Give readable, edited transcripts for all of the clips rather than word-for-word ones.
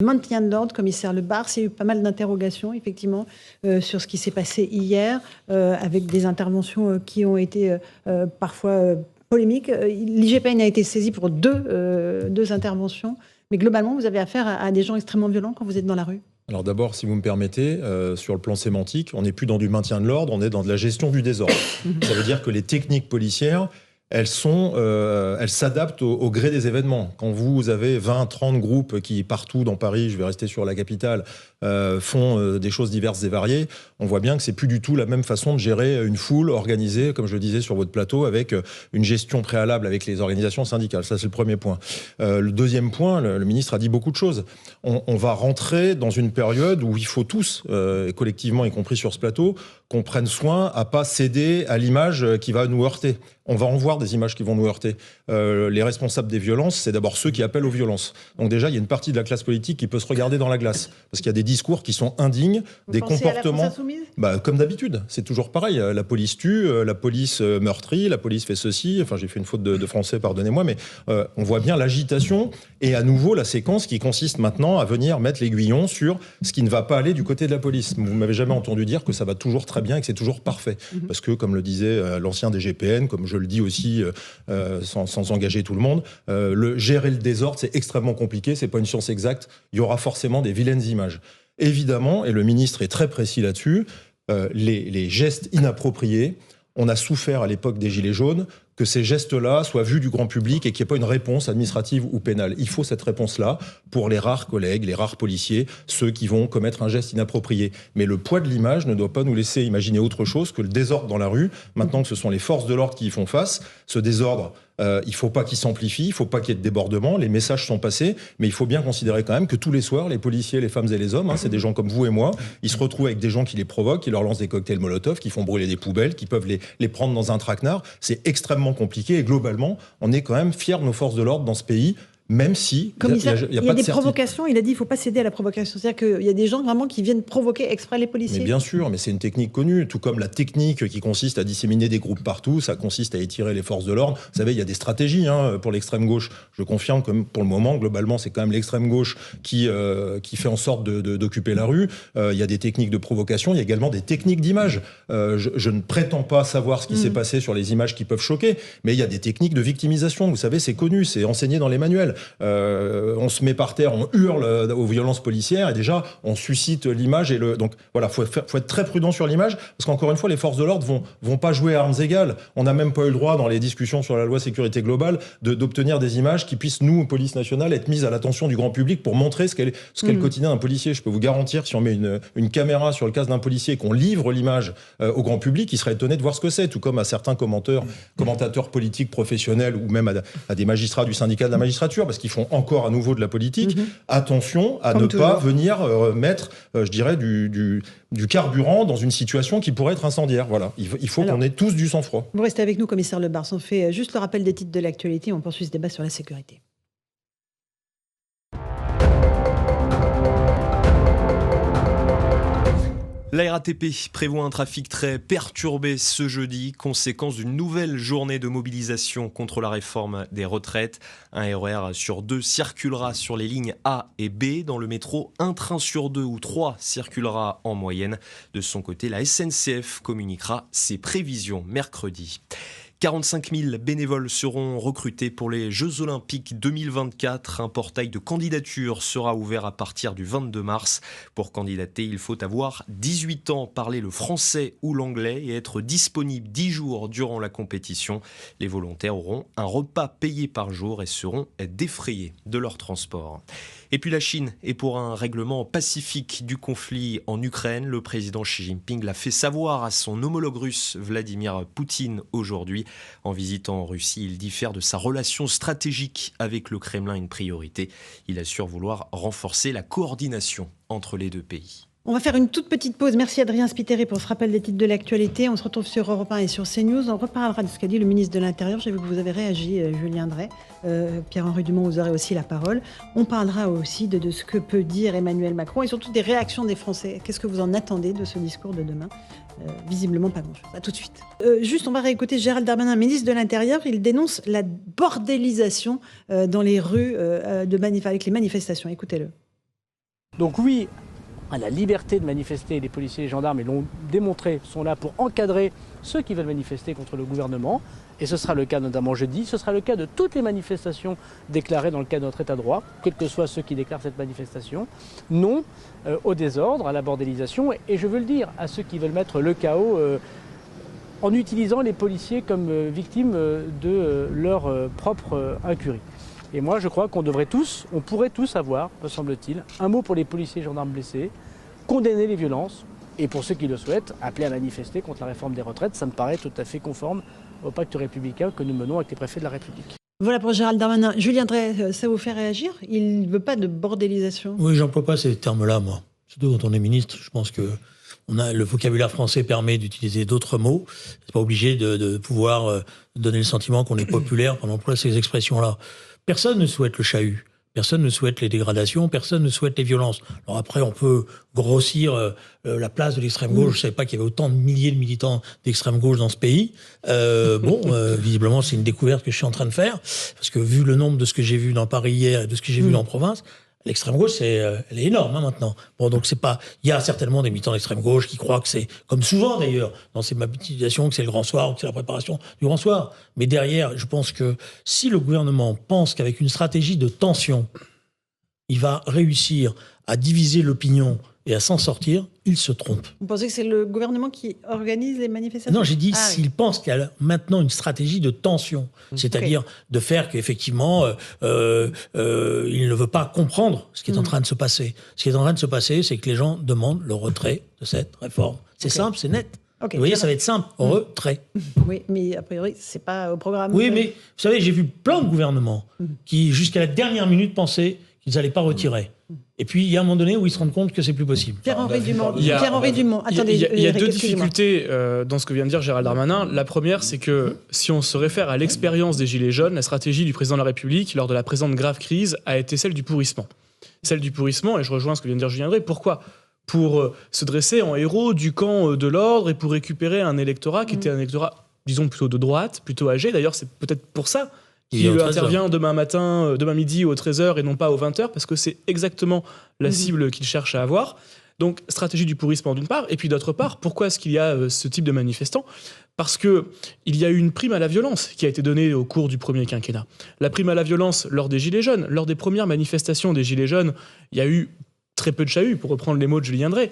Maintien de l'ordre, commissaire Lebars, il y a eu pas mal d'interrogations, effectivement, sur ce qui s'est passé hier, avec des interventions qui ont été parfois polémiques. L'IGPN a été saisi pour deux interventions, mais globalement, vous avez affaire à des gens extrêmement violents quand vous êtes dans la rue. Alors d'abord, si vous me permettez, sur le plan sémantique, on n'est plus dans du maintien de l'ordre, on est dans de la gestion du désordre. Ça veut dire que les techniques policières, elles s'adaptent au gré des événements. Quand vous avez 20, 30 groupes qui, partout dans Paris, je vais rester sur la capitale, font des choses diverses et variées, on voit bien que c'est plus du tout la même façon de gérer une foule organisée, comme je le disais sur votre plateau, avec une gestion préalable avec les organisations syndicales. Ça, c'est le premier point. Le deuxième point, le ministre a dit beaucoup de choses. On va rentrer dans une période où il faut tous, collectivement, y compris sur ce plateau, qu'on prenne soin à pas céder à l'image qui va nous heurter. On va en voir des images qui vont nous heurter. Les responsables des violences, c'est d'abord ceux qui appellent aux violences. Donc déjà, il y a une partie de la classe politique qui peut se regarder dans la glace. Parce qu'il y a des discours qui sont indignes, des comportements... Comme d'habitude, c'est toujours pareil. La police tue, la police meurtrit, la police fait ceci. Enfin, j'ai fait une faute de français, pardonnez-moi, mais on voit bien l'agitation et à nouveau la séquence qui consiste maintenant à venir mettre l'aiguillon sur ce qui ne va pas aller du côté de la police. Vous m'avez jamais entendu dire que ça va toujours très bien et que c'est toujours parfait. Parce que, comme le disait l'ancien DGPN, comme je le dis aussi sans engager tout le monde, gérer le désordre, c'est extrêmement compliqué, c'est pas une science exacte, il y aura forcément des vilaines images. Évidemment, et le ministre est très précis là-dessus, les gestes inappropriés, on a souffert à l'époque des Gilets jaunes que ces gestes-là soient vus du grand public et qu'il n'y ait pas une réponse administrative ou pénale. Il faut cette réponse-là pour les rares collègues, les rares policiers, ceux qui vont commettre un geste inapproprié. Mais le poids de l'image ne doit pas nous laisser imaginer autre chose que le désordre dans la rue. Maintenant que ce sont les forces de l'ordre qui y font face, ce désordre, il ne faut pas qu'il s'amplifie, il ne faut pas qu'il y ait de débordement, les messages sont passés, mais il faut bien considérer quand même que tous les soirs, les policiers, les femmes et les hommes, c'est des gens comme vous et moi, ils se retrouvent avec des gens qui les provoquent, qui leur lancent des cocktails Molotov, qui font brûler des poubelles, qui peuvent les prendre dans un traquenard. C'est extrêmement compliqué et globalement, on est quand même fiers de nos forces de l'ordre dans ce pays. Même si il y a des provocations, il a dit qu'il ne faut pas céder à la provocation. C'est-à-dire qu'il y a des gens vraiment qui viennent provoquer exprès les policiers. Mais bien sûr, mais c'est une technique connue. Tout comme la technique qui consiste à disséminer des groupes partout, ça consiste à étirer les forces de l'ordre. Vous savez, il y a des stratégies pour l'extrême gauche. Je confirme que pour le moment, globalement, c'est quand même l'extrême gauche qui fait en sorte d'occuper la rue. Il y a des techniques de provocation, il y a également des techniques d'image. Je ne prétends pas savoir ce qui s'est passé sur les images qui peuvent choquer, mais il y a des techniques de victimisation. Vous savez, c'est connu, c'est enseigné dans les manuels. On se met par terre, on hurle aux violences policières et déjà on suscite l'image donc voilà, faut être très prudent sur l'image parce qu'encore une fois les forces de l'ordre vont pas jouer à armes égales. On n'a même pas eu le droit dans les discussions sur la loi sécurité globale d'obtenir des images qui puissent nous police nationale être mises à l'attention du grand public pour montrer ce qu'est le quotidien d'un policier. Je peux vous garantir si on met une caméra sur le casque d'un policier et qu'on livre l'image au grand public, il serait étonné de voir ce que c'est, tout comme à certains commentateurs politiques professionnels ou même à des magistrats du syndicat de la magistrature parce qu'ils font encore à nouveau de la politique, attention à ne pas venir mettre, je dirais, du carburant dans une situation qui pourrait être incendiaire. Voilà. Il faut qu'on ait tous du sang-froid. Vous restez avec nous, commissaire Lebars. On fait juste le rappel des titres de l'actualité. On poursuit ce débat sur la sécurité. La RATP prévoit un trafic très perturbé ce jeudi, conséquence d'une nouvelle journée de mobilisation contre la réforme des retraites. Un RER sur 2 circulera sur les lignes A et B. Dans le métro, un train sur 2 ou 3 circulera en moyenne. De son côté, la SNCF communiquera ses prévisions mercredi. 45 000 bénévoles seront recrutés pour les Jeux Olympiques 2024. Un portail de candidature sera ouvert à partir du 22 mars. Pour candidater, il faut avoir 18 ans, parler le français ou l'anglais et être disponible 10 jours durant la compétition. Les volontaires auront un repas payé par jour et seront défrayés de leur transport. Et puis la Chine est pour un règlement pacifique du conflit en Ukraine. Le président Xi Jinping l'a fait savoir à son homologue russe Vladimir Poutine aujourd'hui. En visitant en Russie, il diffère de sa relation stratégique avec le Kremlin, une priorité. Il assure vouloir renforcer la coordination entre les deux pays. On va faire une toute petite pause. Merci Adrien Spiteri pour ce rappel des titres de l'actualité. On se retrouve sur Europe 1 et sur CNews. On reparlera de ce qu'a dit le ministre de l'Intérieur. J'ai vu que vous avez réagi, Julien Drey. Pierre-Henri Dumont, vous aurez aussi la parole. On parlera aussi de ce que peut dire Emmanuel Macron et surtout des réactions des Français. Qu'est-ce que vous en attendez de ce discours de demain ? Visiblement pas grand-chose. À tout de suite. Juste, on va réécouter Gérald Darmanin, ministre de l'Intérieur. Il dénonce la bordélisation dans les rues avec les manifestations. Écoutez-le. Donc oui, à la liberté de manifester, les policiers et les gendarmes, ils l'ont démontré, sont là pour encadrer ceux qui veulent manifester contre le gouvernement. Et ce sera le cas notamment jeudi, ce sera le cas de toutes les manifestations déclarées dans le cadre de notre état de droit, quels que soient ceux qui déclarent cette manifestation. Non au désordre, à la bordélisation, et je veux le dire à ceux qui veulent mettre le chaos en utilisant les policiers comme victimes de leur propre incurie. Et moi je crois qu'on pourrait tous avoir, me semble-t-il, un mot pour les policiers et gendarmes blessés, condamner les violences, et pour ceux qui le souhaitent, appeler à manifester contre la réforme des retraites. Ça me paraît tout à fait conforme au pacte républicain que nous menons avec les préfets de la République. Voilà pour Gérald Darmanin. Julien Drey, ça vous fait réagir? Il ne veut pas de bordélisation? Oui, j'emploie pas ces termes-là, moi. Surtout quand on est ministre, je pense que le vocabulaire français permet d'utiliser d'autres mots. C'est pas obligé de pouvoir donner le sentiment qu'on est populaire quand on emploie ces expressions-là. Personne ne souhaite le chahut. Personne ne souhaite les dégradations, personne ne souhaite les violences. Alors après, on peut grossir la place de l'extrême gauche. Je ne savais pas qu'il y avait autant de milliers de militants d'extrême gauche dans ce pays. Visiblement, c'est une découverte que je suis en train de faire. Parce que vu le nombre de ce que j'ai vu dans Paris hier et de ce que j'ai vu en province, l'extrême gauche, elle est énorme maintenant. Bon, donc c'est pas. Il y a certainement des militants d'extrême gauche qui croient que c'est, comme souvent d'ailleurs, dans ces mobilisations, que c'est le grand soir ou que c'est la préparation du grand soir. Mais derrière, je pense que si le gouvernement pense qu'avec une stratégie de tension, il va réussir à diviser l'opinion et à s'en sortir, il se trompe. Vous pensez que c'est le gouvernement qui organise les manifestations? Non, j'ai dit s'il pense qu'il y a maintenant une stratégie de tension, c'est-à-dire de faire qu'effectivement, il ne veut pas comprendre ce qui est en train de se passer. Ce qui est en train de se passer, c'est que les gens demandent le retrait de cette réforme. C'est simple, c'est net. Vous voyez, ça va être simple, retrait. Oui, mais a priori, c'est pas au programme. Oui, mais vous savez, j'ai vu plein de gouvernements qui, jusqu'à la dernière minute, pensaient qu'ils n'allaient pas retirer. Et puis, il y a un moment donné où ils se rendent compte que c'est plus possible. Pierre-Henri Dumont. Attendez, il y a deux difficultés dans ce que vient de dire Gérald Darmanin. La première, c'est que si on se réfère à l'expérience des Gilets jaunes, la stratégie du président de la République lors de la présente grave crise a été celle du pourrissement. Celle du pourrissement, et je rejoins ce que vient de dire Julien Drey. Pourquoi ? Pour se dresser en héros du camp de l'ordre et pour récupérer un électorat qui était un électorat, disons, plutôt de droite, plutôt âgé. D'ailleurs, c'est peut-être pour ça qui intervient demain midi ou aux 13h et non pas aux 20h, parce que c'est exactement la cible qu'il cherche à avoir. Donc, stratégie du pourrissement d'une part, et puis d'autre part, pourquoi est-ce qu'il y a ce type de manifestants ? Parce qu'il y a eu une prime à la violence qui a été donnée au cours du premier quinquennat. La prime à la violence lors des Gilets jaunes, lors des premières manifestations des Gilets jaunes, il y a eu très peu de chahut, pour reprendre les mots de Julien Drey.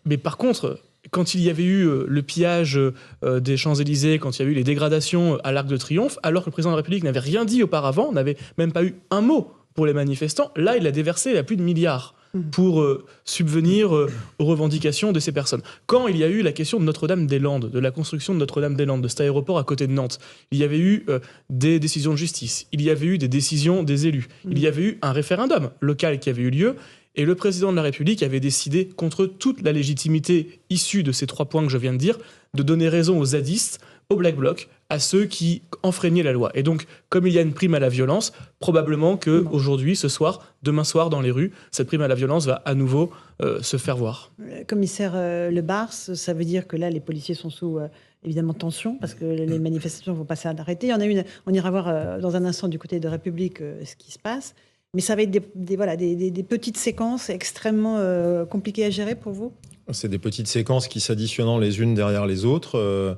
Mais par contre, quand il y avait eu le pillage des Champs-Élysées, quand il y a eu les dégradations à l'Arc de Triomphe, alors que le président de la République n'avait rien dit auparavant, n'avait même pas eu un mot pour les manifestants, là, il a déversé plus de milliards pour subvenir aux revendications de ces personnes. Quand il y a eu la question de Notre-Dame-des-Landes, de la construction de Notre-Dame-des-Landes, de cet aéroport à côté de Nantes, il y avait eu des décisions de justice, il y avait eu des décisions des élus, il y avait eu un référendum local qui avait eu lieu, et le président de la République avait décidé, contre toute la légitimité issue de ces 3 points que je viens de dire, de donner raison aux zadistes, aux Black Blocs, à ceux qui enfreignaient la loi. Et donc, comme il y a une prime à la violence, probablement qu'aujourd'hui, ce soir, demain soir, dans les rues, cette prime à la violence va à nouveau se faire voir. Commissaire Le Bars, ça veut dire que là, les policiers sont sous évidemment tension, parce que les manifestations ne vont pas s'arrêter. Il y en a une, on ira voir dans un instant du côté de République ce qui se passe. Mais ça va être des petites séquences extrêmement compliquées à gérer pour vous? C'est des petites séquences qui s'additionnent les unes derrière les autres.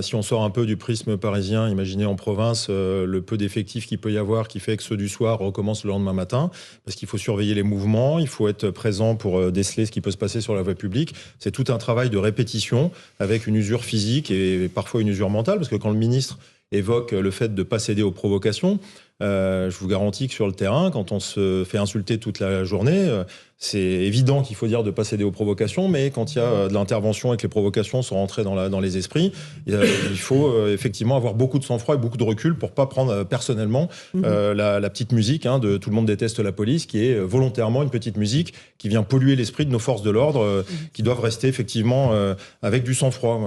Si on sort un peu du prisme parisien, imaginez en province le peu d'effectifs qu'il peut y avoir qui fait que ceux du soir recommencent le lendemain matin, parce qu'il faut surveiller les mouvements, il faut être présent pour déceler ce qui peut se passer sur la voie publique. C'est tout un travail de répétition avec une usure physique et parfois une usure mentale, parce que quand le ministre évoque le fait de ne pas céder aux provocations, je vous garantis que sur le terrain, quand on se fait insulter toute la journée, c'est évident qu'il faut dire de ne pas céder aux provocations, mais quand il y a de l'intervention et que les provocations sont rentrées dans les esprits, il faut effectivement avoir beaucoup de sang-froid et beaucoup de recul pour ne pas prendre personnellement la petite musique de « Tout le monde déteste la police », qui est volontairement une petite musique qui vient polluer l'esprit de nos forces de l'ordre, qui doivent rester effectivement avec du sang-froid.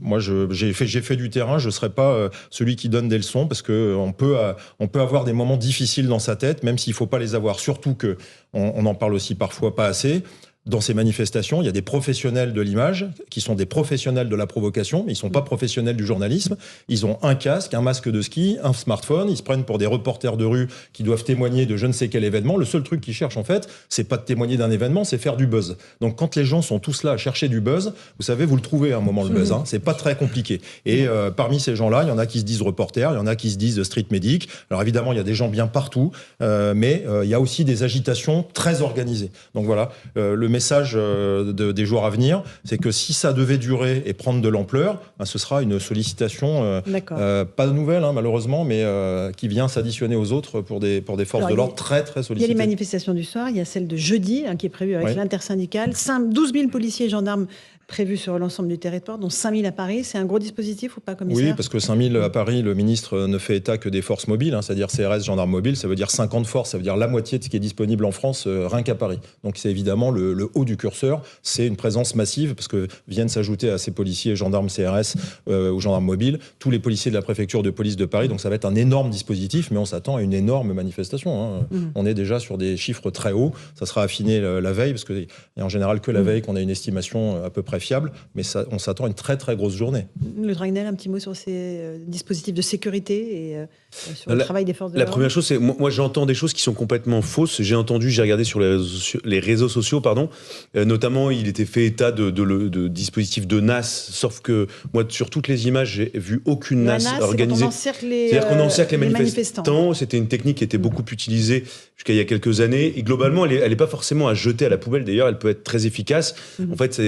Moi, j'ai fait du terrain, je ne serai pas celui qui donne des leçons, parce qu'on peut avoir des moments difficiles dans sa tête, même s'il ne faut pas les avoir, surtout qu'on en parle aussi parfois pas assez. dans ces manifestations, il y a des professionnels de l'image qui sont des professionnels de la provocation, mais ils ne sont pas professionnels du journalisme. Ils ont un casque, un masque de ski, un smartphone. Ils se prennent pour des reporters de rue qui doivent témoigner de je ne sais quel événement. Le seul truc qu'ils cherchent, en fait, c'est pas de témoigner d'un événement, c'est faire du buzz. Donc, quand les gens sont tous là à chercher du buzz, vous savez, vous le trouvez à un moment, le buzz. Hein, c'est pas très compliqué. Et parmi ces gens-là, il y en a qui se disent reporters, il y en a qui se disent street medic. Alors, évidemment, il y a des gens bien partout, mais il y a aussi des agitations très organisées. Donc, voilà, le message des jours à venir, c'est que si ça devait durer et prendre de l'ampleur, ce sera une sollicitation, pas de nouvelle hein, malheureusement, mais qui vient s'additionner aux autres pour des forces de l'ordre très très sollicitées. Il y a les manifestations du soir, il y a celle de jeudi qui est prévue avec l'intersyndicale, 12 000 policiers et gendarmes prévus sur l'ensemble du territoire, dont 5 000 à Paris. C'est un gros dispositif ou pas, commissaire ? Oui, parce que 5 000 à Paris, le ministre ne fait état que des forces mobiles, hein, c'est-à-dire CRS, gendarmes mobiles, ça veut dire 50 forces, ça veut dire la moitié de ce qui est disponible en France, rien qu'à Paris. Donc c'est évidemment le haut du curseur, c'est une présence massive, parce que viennent s'ajouter à ces policiers, gendarmes CRS ou gendarmes mobiles, tous les policiers de la préfecture de police de Paris, donc ça va être un énorme dispositif, mais on s'attend à une énorme manifestation. Hein. On est déjà sur des chiffres très hauts, ça sera affiné la veille, parce qu'il n'y a en général que la veille qu'on a une estimation à peu près fiable, mais ça, on s'attend à une très très grosse journée. Le Dragnel, un petit mot sur ces dispositifs de sécurité et sur le travail des forces de l'ordre. La première chose, c'est moi j'entends des choses qui sont complètement fausses. J'ai regardé sur les réseaux sociaux, notamment il était fait état de dispositifs de NAS, sauf que moi sur toutes les images j'ai vu aucune NAS organisée. C'est-à-dire qu'on encercle les manifestants. C'était une technique qui était beaucoup utilisée jusqu'à il y a quelques années, et globalement elle est pas forcément à jeter à la poubelle. D'ailleurs, elle peut être très efficace. En fait,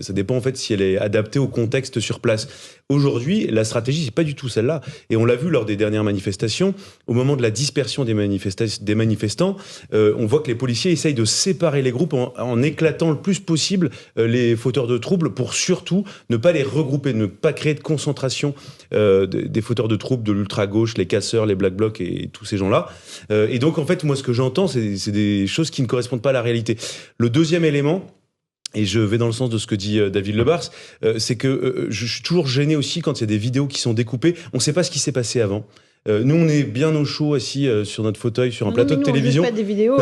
ça dépend en fait si elle est adaptée au contexte sur place. Aujourd'hui, la stratégie, c'est pas du tout celle-là. Et on l'a vu lors des dernières manifestations, au moment de la dispersion des manifestants, on voit que les policiers essayent de séparer les groupes en éclatant le plus possible les fauteurs de troubles pour surtout ne pas les regrouper, ne pas créer de concentration des fauteurs de troubles, de l'ultra-gauche, les casseurs, les black blocs et tous ces gens-là. Et donc, en fait, moi, ce que j'entends, c'est des choses qui ne correspondent pas à la réalité. Le deuxième élément, et je vais dans le sens de ce que dit David Lebars, c'est que je suis toujours gêné aussi quand il y a des vidéos qui sont découpées. On ne sait pas ce qui s'est passé avant. Nous, on est bien au chaud, assis sur notre fauteuil, sur un plateau de télévision. Pas des vidéos,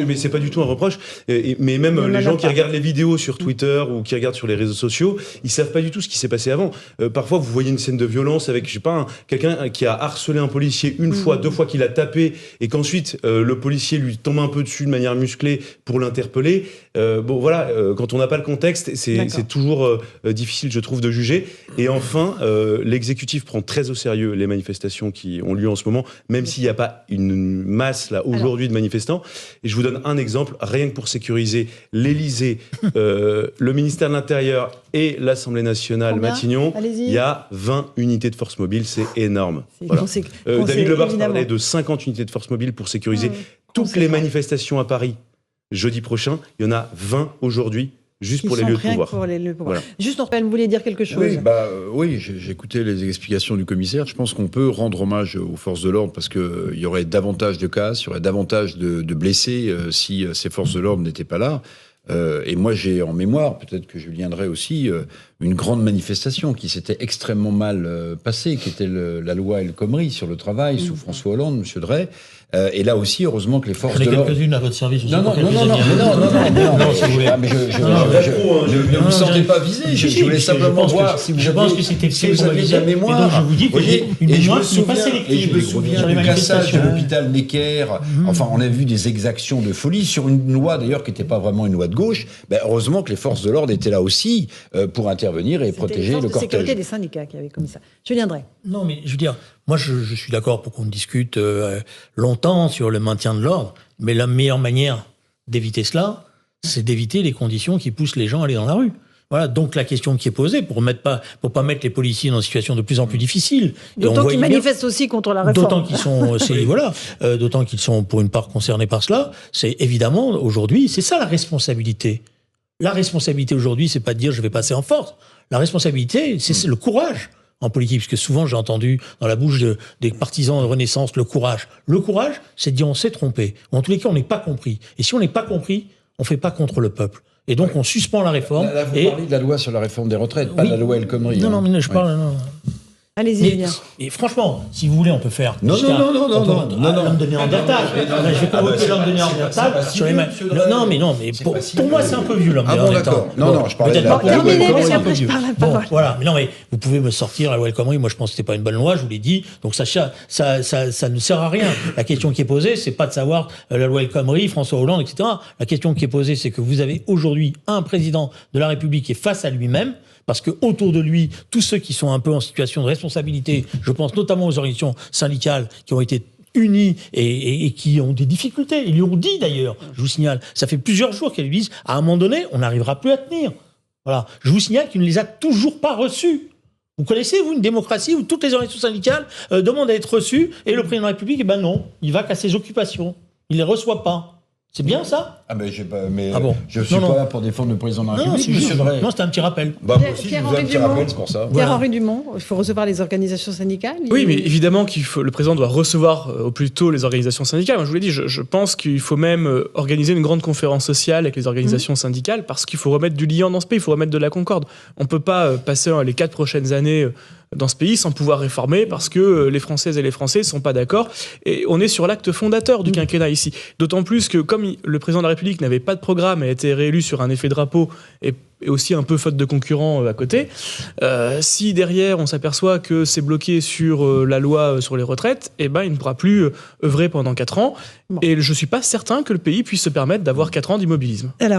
mais c'est pas du tout un reproche. Mais même les gens qui regardent les vidéos sur Twitter ou qui regardent sur les réseaux sociaux, ils savent pas du tout ce qui s'est passé avant. Parfois, vous voyez une scène de violence avec, je sais pas, quelqu'un qui a harcelé un policier une fois, deux fois, qu'il a tapé, et qu'ensuite le policier lui tombe un peu dessus de manière musclée pour l'interpeller. Quand on n'a pas le contexte, c'est toujours difficile, je trouve, de juger. Et enfin, l'exécutif prend très au sérieux les manifestations qui ont lieu en ce moment, même s'il n'y a pas une masse là aujourd'hui de manifestants. Et je vous donne un exemple, rien que pour sécuriser l'Élysée, le ministère de l'Intérieur et l'Assemblée nationale Matignon, il y a 20 unités de force mobile, c'est énorme. Voilà. David Lebars parlait de 50 unités de force mobile pour sécuriser toutes les manifestations à Paris jeudi prochain. Il y en a 20 aujourd'hui. Juste pour les lieux de pouvoir. Voilà. Juste, vous vouliez dire quelque chose ? Oui, j'ai écouté les explications du commissaire. Je pense qu'on peut rendre hommage aux forces de l'ordre parce qu'il y aurait davantage de casse, il y aurait davantage de blessés si ces forces de l'ordre n'étaient pas là. Et moi, j'ai en mémoire, peut-être que Julien Drey aussi, une grande manifestation qui s'était extrêmement mal passée, qui était la loi El Khomri sur le travail sous François Hollande, M. Drey. Et là aussi, heureusement que les forces de l'ordre... quelques-unes à votre service aussi. Non, si vous voulez. Mais ne vous sentez pas visé. Je voulais simplement voir si vous aviez la mémoire. Et donc je vous dis que j'ai une mémoire qui n'est pas sélective. Et je me souviens du cassage de l'hôpital Necker. Enfin, on a vu des exactions de folie sur une loi, d'ailleurs, qui n'était pas vraiment une loi de gauche. Heureusement que les forces de l'ordre étaient là aussi pour intervenir et protéger le cortège. C'était la sécurité des syndicats qui avaient commis ça. Julien Drey. Non, mais je veux dire, moi, je suis d'accord pour qu'on discute longtemps sur le maintien de l'ordre, mais la meilleure manière d'éviter cela, c'est d'éviter les conditions qui poussent les gens à aller dans la rue. Voilà, donc la question qui est posée, pour pas mettre les policiers dans une situation de plus en plus difficile. D'autant qu'ils manifestent aussi contre la réforme. D'autant qu'ils sont pour une part concernés par cela. C'est évidemment, aujourd'hui, c'est ça la responsabilité. La responsabilité aujourd'hui, c'est pas de dire je vais passer en force. La responsabilité, c'est le courage en politique, parce que souvent j'ai entendu dans la bouche des partisans de Renaissance le courage. Le courage, c'est de dire on s'est trompé. Ou en tous les cas, on n'est pas compris. Et si on n'est pas compris, on fait pas contre le peuple. Et donc on suspend la réforme. Là, vous parlez de la loi sur la réforme des retraites, pas de la loi El Khomri. Non, mais je parle... Allez-y, Julien. Et franchement, si vous voulez, on peut faire. Non. L'homme de Néandertal. Je vais convoquer l'homme de Néandertal sur les mains. Non, mais pour moi, c'est un peu vieux, l'homme de Néandertal. D'accord. Non, je parlais de peut-être la... pas pour vous, Terminé, mais parce c'est un qu'après, peu je vieux. parle la Bon, parole. voilà. Mais non, mais vous pouvez me sortir la loi El Khomri. Moi, je pense que c'était pas une bonne loi, je vous l'ai dit. Donc ça ne sert à rien. La question qui est posée, c'est pas de savoir la loi El Khomri, François Hollande, etc. La question qui est posée, c'est que vous avez aujourd'hui un président de la République qui est face à lui-même. Parce que autour de lui, tous ceux qui sont un peu en situation de responsabilité, je pense notamment aux organisations syndicales qui ont été unies et qui ont des difficultés. Ils lui ont dit d'ailleurs, je vous signale, ça fait plusieurs jours qu'elles lui disent, à un moment donné, on n'arrivera plus à tenir. Voilà. Je vous signale qu'il ne les a toujours pas reçus. Vous connaissez, vous, une démocratie où toutes les organisations syndicales demandent à être reçues et le président de la République, non, il va qu'à ses occupations. Il ne les reçoit pas. C'est bien ça ? Ah ben, je suis Non. pas là pour défendre le président de la Non, République, c'est monsieur juste. Drey. Non, c'était un petit rappel. Bah, moi aussi, je vous ai un Pierre-Henri petit rappel, c'est pour ça. Pierre-Henri Dumont, il faut recevoir les organisations syndicales. Oui, mais évidemment le président doit recevoir au plus tôt les organisations syndicales. Moi, je vous l'ai dit, je pense qu'il faut même organiser une grande conférence sociale avec les organisations syndicales parce qu'il faut remettre du liant dans ce pays, il faut remettre de la concorde. On ne peut pas passer les 4 prochaines années dans ce pays sans pouvoir réformer parce que les Françaises et les Français ne sont pas d'accord. Et on est sur l'acte fondateur du quinquennat ici. D'autant plus que comme le président de la République n'avait pas de programme et a été réélu sur un effet drapeau et aussi un peu faute de concurrents à côté, si derrière on s'aperçoit que c'est bloqué sur la loi sur les retraites, il ne pourra plus œuvrer pendant 4 ans. Bon. Et je ne suis pas certain que le pays puisse se permettre d'avoir 4 ans d'immobilisme. Alors,